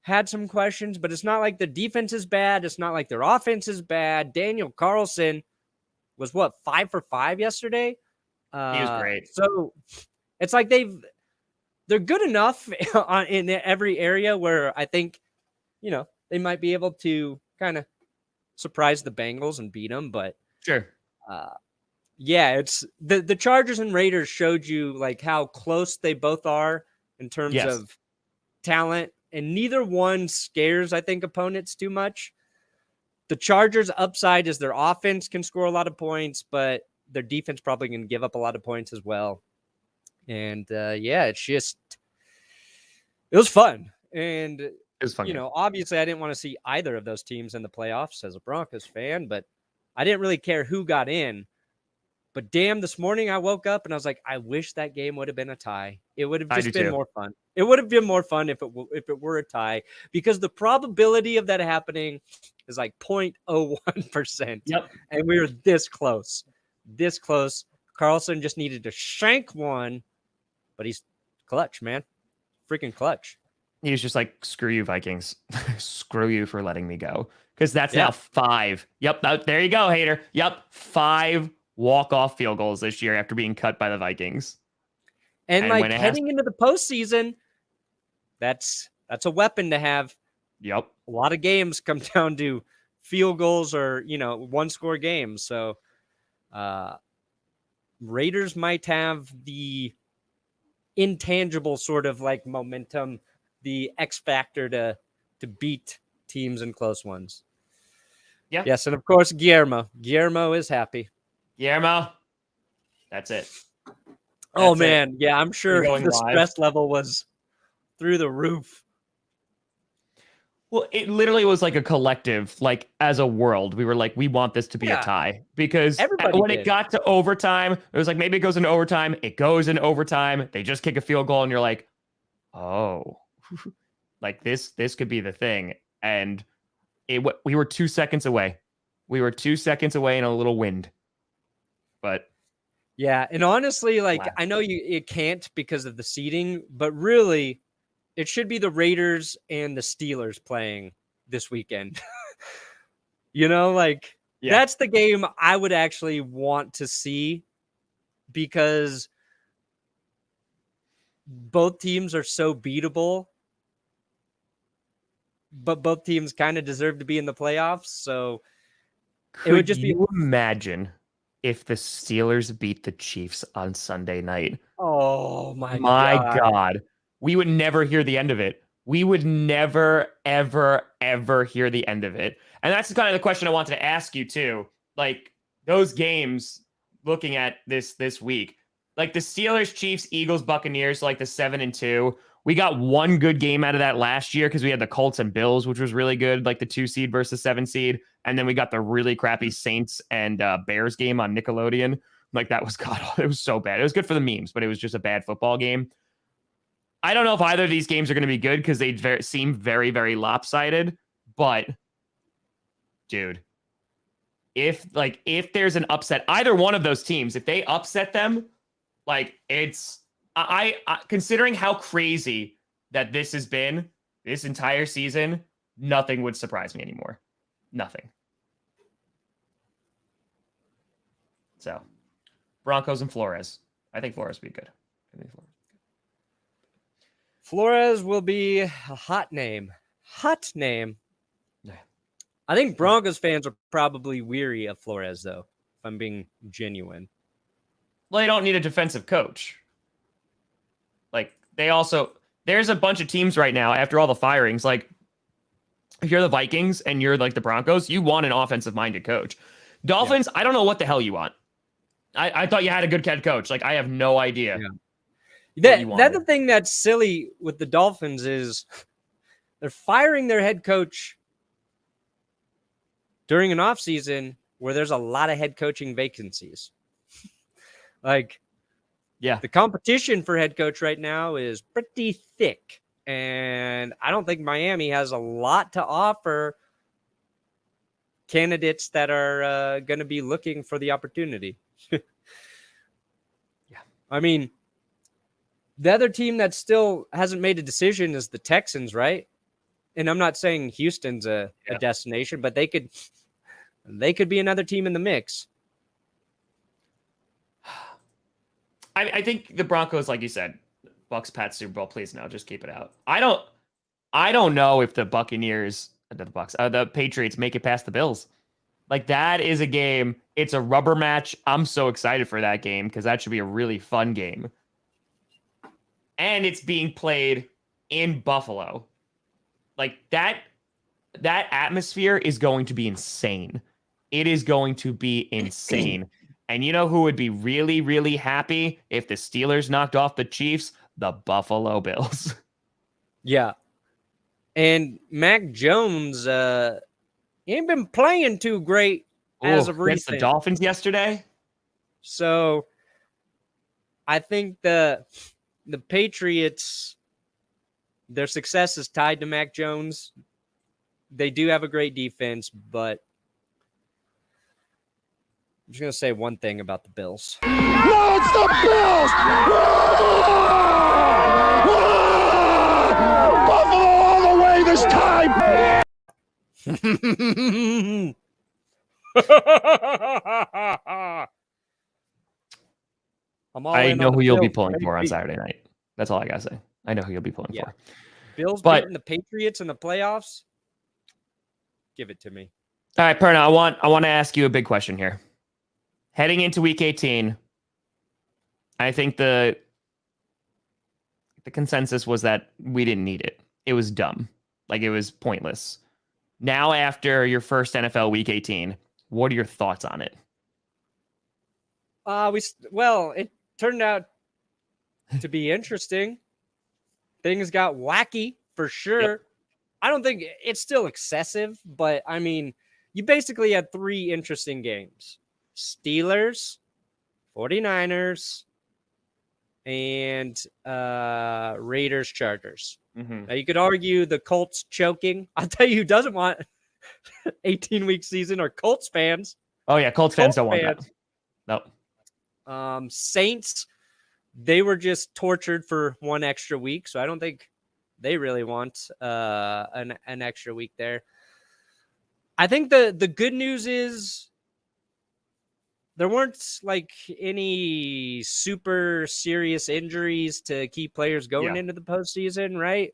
had some questions, but it's not like the defense is bad. It's not like their offense is bad. Daniel Carlson was 5 for 5 yesterday. He was great. So it's like they're good enough in every area where I think, you know, they might be able to kind of surprise the Bengals and beat them. But sure. It's the Chargers and Raiders showed you like how close they both are in terms of talent, and neither one scares, I think, opponents too much. The Chargers' upside is their offense can score a lot of points, but their defense probably going to give up a lot of points as well. And it was fun. And it was fun. You know, obviously I didn't want to see either of those teams in the playoffs as a Broncos fan, but I didn't really care who got in. But damn, this morning I woke up and I was like, I wish that game would have been a tie. It would have just been more fun. It would have been more fun if it were a tie, because the probability of that happening is like 0.01%. Yep. And we were this close. This close. Carlson just needed to shank one, but he's clutch, man. Freaking clutch. He was just like, screw you, Vikings. Screw you for letting me go. Because that's now 5. Yep. There you go, hater. Yep. 5 walk-off field goals this year after being cut by the Vikings. And like heading into the postseason, that's a weapon to have. Yep. A lot of games come down to field goals or, one-score games. So Raiders might have the intangible sort of like momentum, the X factor to beat teams in close ones. Yeah. Yes, and of course, Guillermo is happy. Guillermo, that's it. Oh, man. Yeah, I'm sure the stress level was through the roof. Well, it literally was like a collective, like as a world, we were like, we want this to be a tie, because when it got to overtime, it was like, maybe it goes into overtime. It goes into overtime. They just kick a field goal and you're like, oh, like this could be the thing. And we were 2 seconds away. We were 2 seconds away in a little wind. But yeah, and honestly, like I know it can't because of the seeding, but really it should be the Raiders and the Steelers playing this weekend. That's the game I would actually want to see, because both teams are so beatable, but both teams kind of deserve to be in the playoffs. So it would just be. Imagine if the Steelers beat the Chiefs on Sunday night. Oh my God. We would never hear the end of it. We would never, ever, ever hear the end of it. And that's kind of the question I wanted to ask you too. Like those games, looking at this week, like the Steelers, Chiefs, Eagles, Buccaneers, like the 7-2. We got one good game out of that last year because we had the Colts and Bills, which was really good, like the 2 seed versus 7 seed. And then we got the really crappy Saints and Bears game on Nickelodeon. Like that was it was so bad. It was good for the memes, but it was just a bad football game. I don't know if either of these games are going to be good because they seem very, very lopsided. But, dude, if there's an upset, either one of those teams, if they upset them, like it's I considering how crazy that this has been this entire season, nothing would surprise me anymore. Nothing. So, Broncos and Flores. I think Flores would be good. Flores will be a hot name. Hot name. Yeah. I think Broncos fans are probably weary of Flores, though, if I'm being genuine. Well, they don't need a defensive coach. Like, there's a bunch of teams right now, after all the firings, like, if you're the Vikings and you're like the Broncos, you want an offensive-minded coach. Dolphins, I don't know what the hell you want. I thought you had a good head coach. Like, I have no idea. Yeah. That's the thing that's silly with the Dolphins is they're firing their head coach during an offseason where there's a lot of head coaching vacancies. The competition for head coach right now is pretty thick. And I don't think Miami has a lot to offer candidates that are going to be looking for the opportunity. I mean, the other team that still hasn't made a decision is the Texans, right? And I'm not saying Houston's a destination, but they could be another team in the mix. I think the Broncos, like you said, Bucks, Pats, Super Bowl, please no, just keep it out. I don't know if the Buccaneers, the Patriots make it past the Bills. Like that is a game. It's a rubber match. I'm so excited for that game because that should be a really fun game. And it's being played in Buffalo. Like that atmosphere is going to be insane. It is going to be insane. And you know who would be really, really happy if the Steelers knocked off the Chiefs? The Buffalo Bills. Yeah. And Mac Jones ain't been playing too great as of against the recent. Dolphins yesterday. So I think the Patriots, their success is tied to Mac Jones. They do have a great defense, but I'm just going to say one thing about the Bills. No, it's the Bills! Buffalo all the way this time! I know who you'll be pulling for on Saturday night. That's all I got to say. I know who you'll be pulling for. Bills But- beating the Patriots in the playoffs? Give it to me. All right, Perna, I want to ask you a big question here. Heading into week 18, I think the consensus was that we didn't need it. It was dumb. Like, it was pointless. Now, after your first NFL week 18, what are your thoughts on it? It turned out to be interesting. Things got wacky for sure. Yep. I don't think it's still excessive, but I mean, you basically had 3 interesting games. Steelers, 49ers, and Raiders, Chargers. Mm-hmm. Now, you could argue the Colts choking. I'll tell you who doesn't want 18-week season are Colts fans. Oh, yeah, Colts fans don't want that. Nope. Saints, they were just tortured for 1 extra week, so I don't think they really want an extra week there. I think the good news is there weren't like any super serious injuries to keep players going into the postseason, right?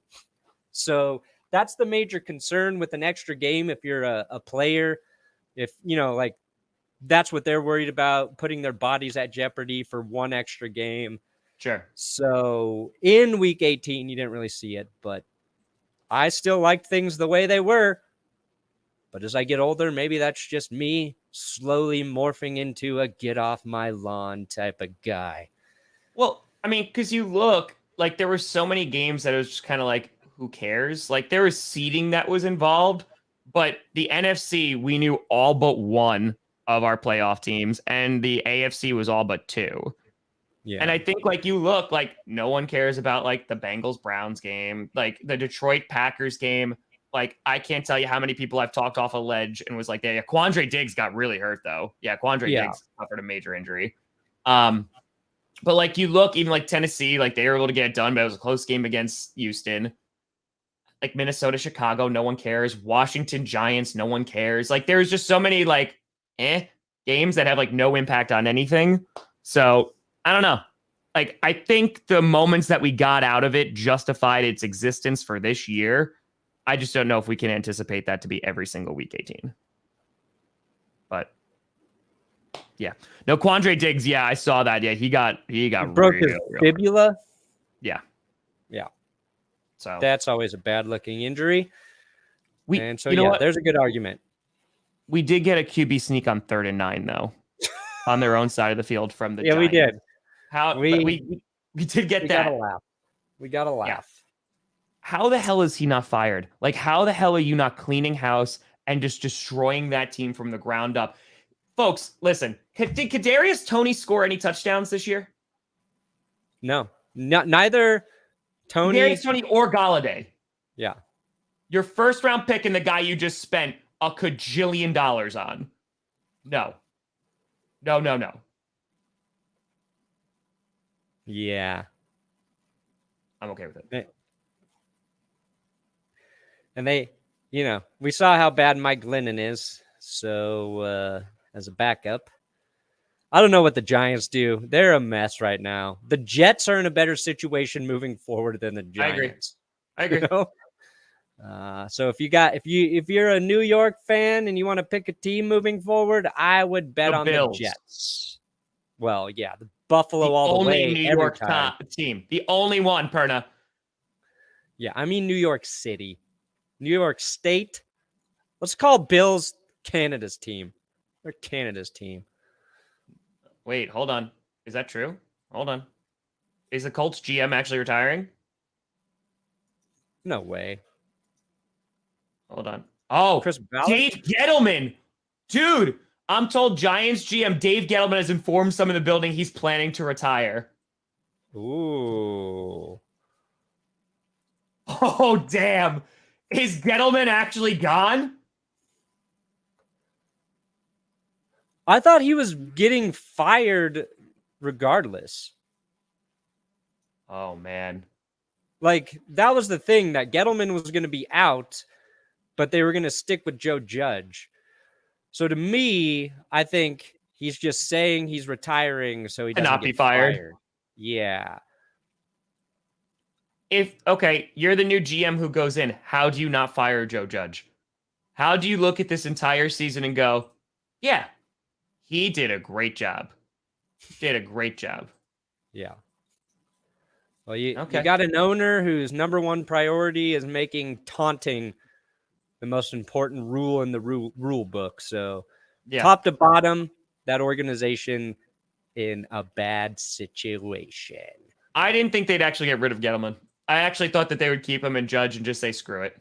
So that's the major concern with an extra game. If you're a player, if like that's what they're worried about, putting their bodies at jeopardy for 1 extra game. Sure. So in week 18, you didn't really see it, but I still liked things the way they were. But as I get older, maybe that's just me slowly morphing into a get off my lawn type of guy. Well, I mean, because you look, like, there were so many games that it was just kind of like, who cares? Like, there was seeding that was involved, but the NFC, we knew all but 1 of our playoff teams, and the AFC was all but 2. Yeah. And I think, like, you look, like, no one cares about, like, the Bengals-Browns game, like, the Detroit-Packers game. Like, I can't tell you how many people I've talked off a ledge and was like, yeah, Quandre Diggs got really hurt, though. Yeah, Quandre Diggs suffered a major injury. But, like, you look, even, like, Tennessee, like, they were able to get it done, but it was a close game against Houston. Like, Minnesota, Chicago, no one cares. Washington, Giants, no one cares. Like, there's just so many, like, games that have, like, no impact on anything. So, I don't know. Like, I think the moments that we got out of it justified its existence for this year. I just don't know if we can anticipate that to be every single week 18. But yeah, no, Quandre Diggs. Yeah, I saw that. Yeah, he broke his fibula. Yeah. So that's always a bad looking injury. There's a good argument. We did get a QB sneak on 3rd and 9 though, on their own side of the field from the Giants. We did. We did get that. We got to laugh. Yeah. How the hell is he not fired? Like, how the hell are you not cleaning house and just destroying that team from the ground up? Folks, listen, did Kadarius Toney score any touchdowns this year? No, neither Kadarius Toney or Galladay. Yeah. Your first round pick and the guy you just spent a cajillion dollars on. No. Yeah. I'm okay with it. And we saw how bad Mike Glennon is. So, as a backup, I don't know what the Giants do. They're a mess right now. The Jets are in a better situation moving forward than the Giants. I agree. So if you're a New York fan and you want to pick a team moving forward, I would bet on Bills. the Jets. Well, yeah, the Buffalo all the way. Only New York top team. The only one, Perna. Yeah, I mean New York City. New York State. Let's call Bills Canada's team. They're Canada's team. Wait, hold on. Is that true? Hold on. Is the Colts GM actually retiring? No way. Hold on. Oh, Chris Ballard? Dave Gettleman. Dude, I'm told Giants GM Dave Gettleman has informed some in the building he's planning to retire. Ooh. Oh, damn. Is Gettleman actually gone? I thought he was getting fired regardless. Oh, man. Like, that was the thing, that Gettleman was going to be out, but they were going to stick with Joe Judge. So to me, I think he's just saying he's retiring so he doesn't not be get fired. Yeah. Okay, you're the new GM who goes in. How do you not fire Joe Judge? How do you look at this entire season and go, yeah, he did a great job. Did a great job. Yeah. Well, you got an owner whose number one priority is making taunting the most important rule in the rule book. So top to bottom, that organization in a bad situation. I didn't think they'd actually get rid of Gettleman. I actually thought that they would keep him and Judge and just say, screw it.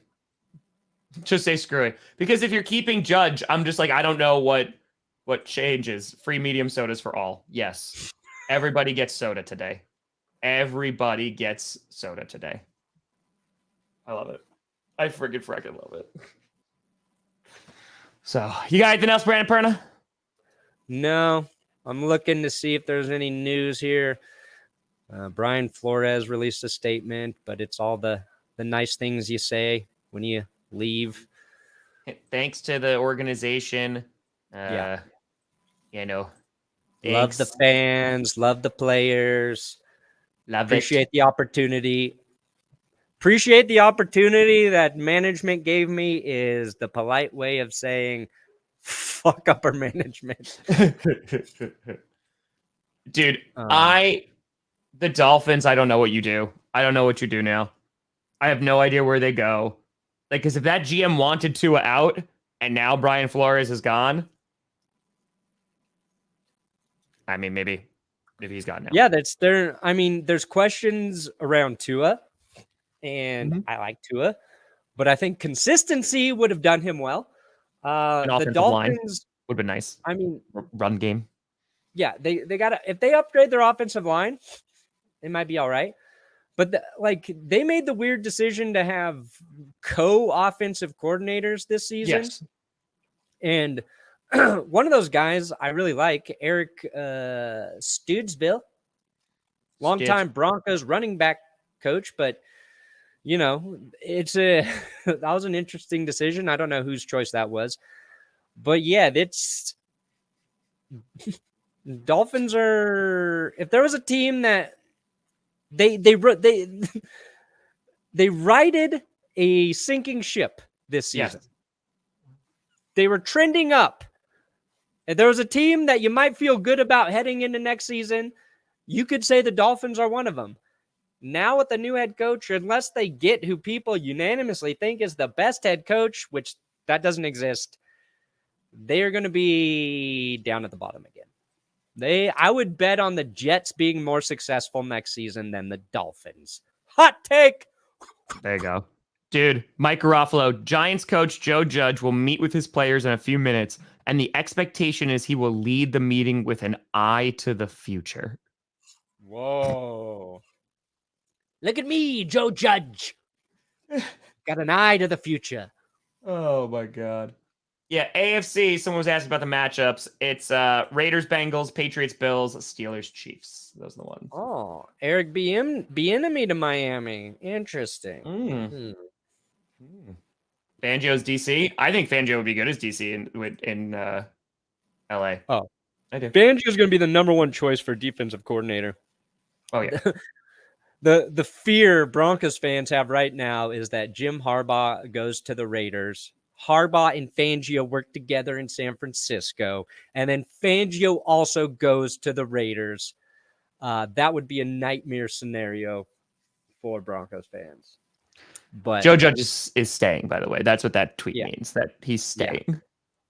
Just say, screw it. Because if you're keeping Judge, I'm just like, I don't know what changes. Free medium sodas for all. Yes. Everybody gets soda today. Everybody gets soda today. I love it. I freaking love it. So, you got anything else, Brandon Perna? No. I'm looking to see if there's any news here. Brian Flores released a statement, but it's all the nice things you say when you leave. Thanks to the organization. You know, love the fans, love the players. Appreciate the opportunity. Appreciate the opportunity that management gave me is the polite way of saying fuck upper management. Dude, the Dolphins, I don't know what you do. I don't know what you do now. I have no idea where they go. Like, because if that GM wanted Tua out and now Brian Flores is gone, I mean, maybe he's gone now. Yeah, that's there. I mean, there's questions around Tua, and I like Tua, but I think consistency would have done him well. The Dolphins would have been nice. I mean, run game. Yeah, they got to, if they upgrade their offensive line, it might be all right. But they made the weird decision to have co-offensive coordinators this season. Yes. And one of those guys I really like, Eric Studesville, longtime Broncos running back coach. But, that was an interesting decision. I don't know whose choice that was. But, yeah, Dolphins are, if there was a team that they righted a sinking ship this season. Yes. They were trending up. If there was a team that you might feel good about heading into next season, you could say the Dolphins are one of them. Now with the new head coach, unless they get who people unanimously think is the best head coach, which that doesn't exist, they are going to be down at the bottom again. I would bet on the Jets being more successful next season than the Dolphins. Hot take. There you go. Dude, Mike Garofalo, Giants coach Joe Judge will meet with his players in a few minutes, and the expectation is he will lead the meeting with an eye to the future. Whoa. Look at me, Joe Judge. Got an eye to the future. Oh, my God. Yeah, AFC, someone was asking about the matchups. It's Raiders, Bengals, Patriots, Bills, Steelers, Chiefs. Those are the ones. Oh, Eric Bieniemy to Miami. Interesting. Fangio's DC. I think Fangio would be good as DC in LA. Oh, I do. Fangio's going to be the number one choice for defensive coordinator. Oh, yeah. The fear Broncos fans have right now is that Jim Harbaugh goes to the Raiders. Harbaugh and Fangio work together in San Francisco, and then Fangio also goes to the Raiders. That would be a nightmare scenario for Broncos fans. But Joe Judge is staying, by the way. That's what that tweet means, that he's staying. Yeah.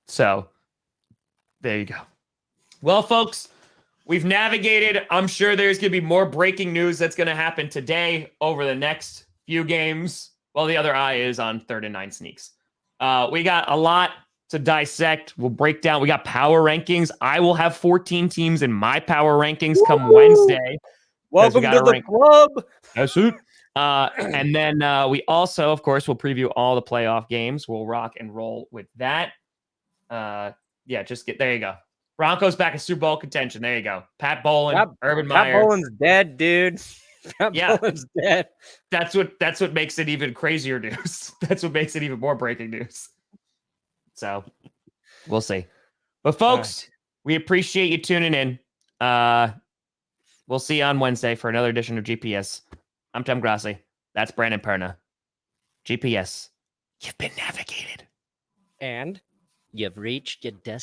So there you go. Well, folks, we've navigated. I'm sure there's going to be more breaking news that's going to happen today over the next few games. Well, the other eye is on 3rd and 9 sneaks. We got a lot to dissect. We'll break down. We got power rankings. I will have 14 teams in my power rankings come Wednesday. Welcome to the club. That's it. And then we also, of course, will preview all the playoff games. We'll rock and roll with that. There you go. Broncos back in Super Bowl contention. There you go. Pat Bowlen, Urban Meyer. Pat Bowlen's dead, dude. Pat Bowlen's dead. That's what makes it even crazier news. That's what makes it even more breaking news. So we'll see. But folks, we appreciate you tuning in. We'll see you on Wednesday for another edition of GPS. I'm Tom Grossi. That's Brandon Perna. GPS, you've been navigated. And you've reached your destination.